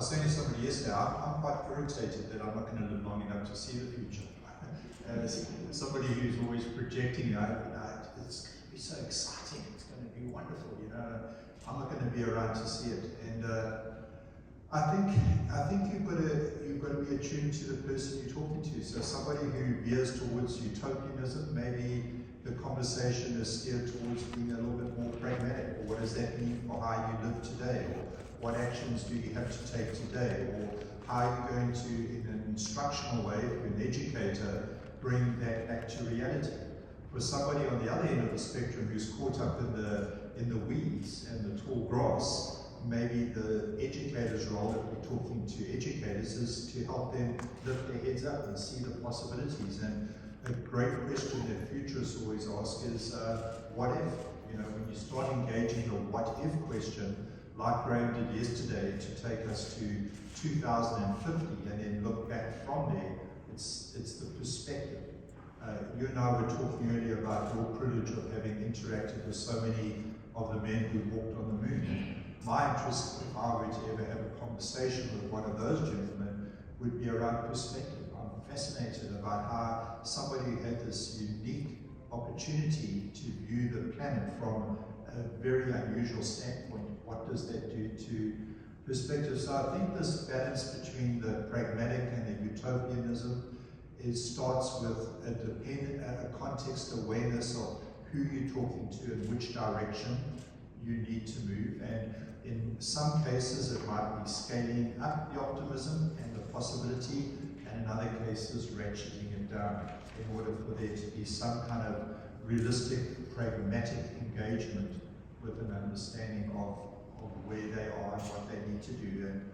was saying to somebody yesterday, I'm quite irritated that I'm not going to live long enough to see the future. As somebody who's always projecting, it's going to be so exciting, it's going to be wonderful, I'm not going to be around to see it. And I think you've got to be attuned to the person you're talking to. So somebody who veers towards utopianism, maybe the conversation is steered towards being a little bit more pragmatic. Or what does that mean for how you live today? Or what actions do you have to take today? Or how are you going to, in an instructional way, if you're an educator, bring that back to reality? For somebody on the other end of the spectrum who's caught up in the weeds and the tall grass, maybe the educator's role, if we're talking to educators, is to help them lift their heads up and see the possibilities. And a great question that futurists always ask is, what if? When you start engaging the what if question, like Graham did yesterday, to take us to 2050 and then look back from there, it's the perspective. You and I were talking earlier about your privilege of having interacted with so many of the men who walked on the moon. My interest, if I were to ever have a conversation with one of those gentlemen, would be around perspective. I'm fascinated about how somebody who had this unique opportunity to view the planet from a very unusual standpoint, what does that do to perspective? So I think this balance between the pragmatic and the utopianism starts with a context awareness of who you're talking to and which direction you need to move. And in some cases, it might be scaling up the optimism and the possibility, and in other cases, ratcheting it down in order for there to be some kind of realistic, pragmatic engagement with an understanding of where they are and what they need to do. And